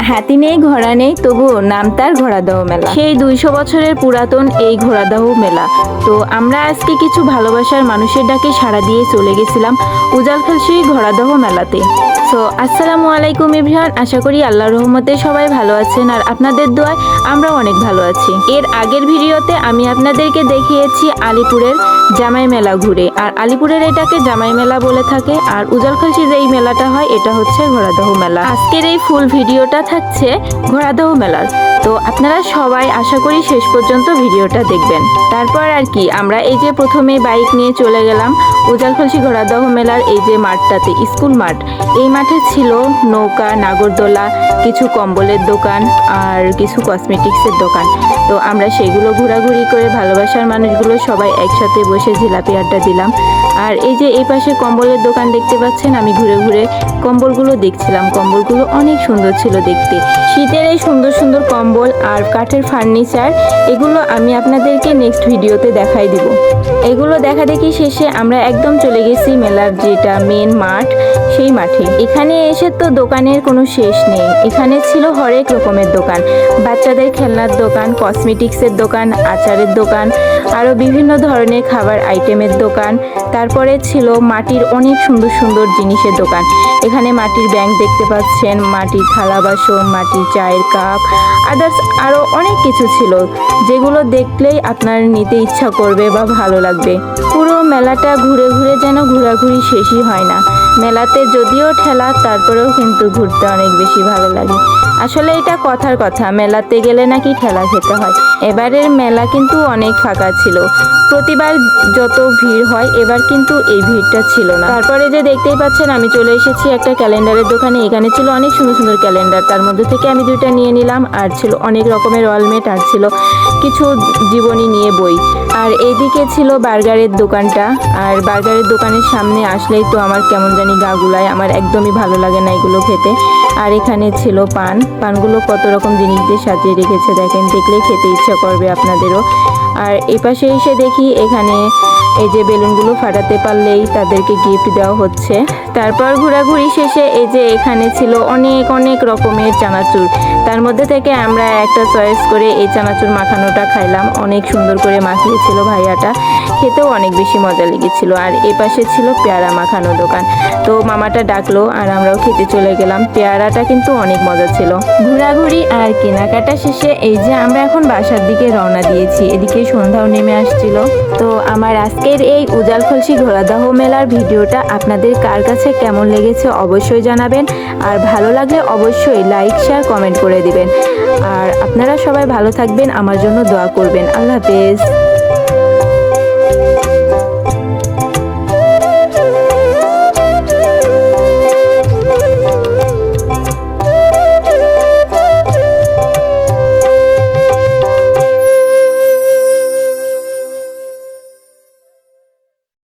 হাতি নেই ঘোড়া নেই তবুও নাম তার ঘোড়াদহ মেলা। সেই 200 বছরের পুরাতন এই ঘোড়াদহ মেলা। তো আমরা আজকে কিছু ভালোবাসার মানুষের ডাকে সাড়া দিয়ে চলে গেছিলাম উজালখালসি ঘোড়াদহ মেলাতে। সো আসসালামু আলাইকুম এভরিওয়ান, আশা করি আল্লাহর রহমতে সবাই ভালো আছেন আর আপনাদের দোয়ায় আমরাও অনেক ভালো আছি। এর আগের ভিডিওতে আমি আপনাদেরকে দেখিয়েছি আলিপুরের জামাই মেলা ঘুরে, আর আলিপুরের এটাকে জামাই মেলা বলে থাকে, আর উজালখালসির এই মেলাটা হয় এটা হচ্ছে ঘোড়াদহ মেলা। আজকের এই ফুল ভিডিওটা থাকছে ঘোড়াদহ মেলার। তো আপনারা সবাই আশা করি শেষ পর্যন্ত ভিডিওটা দেখবেন। তারপর আর কি, আমরা এই যে প্রথমে বাইক নিয়ে চলে গেলাম উজালখালসি ঘোড়াদহ মেলার এই যে মাঠটাতে, স্কুল মাঠ। এই মাঠে ছিল নৌকা, নাগরদোলা, কিছু কম্বলের দোকান আর কিছু কসমেটিক্সের দোকান। তো আমরা সেগুলো ঘোরাঘুরি করে ভালোবাসার মানুষগুলো সবাই একসাথে বসে জিলাপি আড্ডা দিলাম। আর এই যে এই পাশে কম্বলের দোকান দেখতে পাচ্ছেন, আমি ঘুরে ঘুরে কম্বলগুলো দেখছিলাম। কম্বলগুলো অনেক সুন্দর ছিল দেখতে। শীতের এই সুন্দর সুন্দর কম্বল আর কাঠের ফার্নিচার, এগুলো আমি আপনাদেরকে নেক্সট ভিডিওতে দেখাই দিব। এগুলো দেখা দেখি শেষে আমরা একদম চলে গেছি মেলার যেটা মেন মাঠ, সেই মাঠে। এখানে এসে তো দোকানের কোনো শেষ নেই। এখানে ছিল হরেক রকমের দোকান, বাচ্চাদের খেলনার দোকান, কসমেটিক্সের দোকান, আচারের দোকান, আরও বিভিন্ন ধরনের খাবার আইটেমের দোকান। তারপরে ছিল মাটির অনেক সুন্দর সুন্দর জিনিসের দোকান। এখানে মাটির ব্যাংক দেখতে পাচ্ছেন, মাটির থালা বাসন, মাটির চায়ের কাপ, আদার্স আরও অনেক কিছু ছিল, যেগুলো দেখলেই আপনার নিতে ইচ্ছা করবে বা ভালো লাগবে। পুরো মেলাটা ঘুরে ঘুরে যেন ঘোরাঘুরি শেষই হয় না। মেলাতে যদিও ঠেলা, তারপরেও কিন্তু ঘুরতে অনেক বেশি ভালো লাগে। আসলে এটা কথার কথা, মেলাতে গেলে নাকি ঠেলা খেতে হয়। এবারের মেলা কিন্তু অনেক ফাঁকা ছিল। প্রতিবার যত ভিড় হয়, এবার কিন্তু এই ভিড়টা ছিল না। তারপরে যে দেখতেই পাচ্ছেন, আমি চলে এসেছি একটা ক্যালেন্ডারের দোকানে। এখানে ছিল অনেক সুন্দর সুন্দর ক্যালেন্ডার, তার মধ্যে থেকে আমি 2টা নিয়ে নিলাম। আর ছিল অনেক রকমের ওয়ালমেট, আর ছিল কিছু জীবনী নিয়ে বই। আর এইদিকে ছিল বার্গারের দোকানটা। আর বার্গারের দোকানের সামনে আসলেই তো আমার কেমন জানি গা গুলায়, আমার একদমই ভালো লাগে না এগুলো খেতে। আর এখানে ছিল পানগুলো কত রকম জিনিস দিয়ে সাজিয়ে রেখেছে, দেখেন, দেখলেই খেতে ইচ্ছা করবে আপনাদেরও। আর এই পাশে এসে দেখি এখানে এই যে বেলুনগুলো ফাটাতে পারলেই তাদেরকে গিফট দেওয়া হচ্ছে। তারপর ঘোরাঘুরি শেষে এই যে এখানে ছিল অনেক অনেক রকমের চানাচুর। তার মধ্যে থেকে আমরা একটা চয়েস করে এই চানাচুর মাখানোটা খাইলাম। অনেক সুন্দর করে মাখিয়েছিল ভাইয়াটা, খেতেও অনেক বেশি মজা লেগেছিল। আর এ পাশে ছিল পেয়ারা মাখানো দোকান। তো মামাটা ডাকলো আর আমরাও খেতে চলে গেলাম। পেয়ারাটা কিন্তু অনেক মজা ছিল। ঘোরাঘুরি আর কেনাকাটা শেষে এই যে আমরা এখন বাসার দিকে রওনা দিয়েছি। এদিকে সন্ধ্যাও নেমে আসছিল। তো আমার আজকের এই উজালখালসি ঘোড়াদহ মেলার ভিডিওটা আপনাদের কার কাছে কেমন লেগেছে অবশ্যই জানাবেন। আর ভালো লাগলে অবশ্যই লাইক, শেয়ার, কমেন্ট করে দিবেন। আর আপনারা সবাই ভালো থাকবেন, আমার জন্য দোয়া করবেন। আল্লাহ হাফেজ।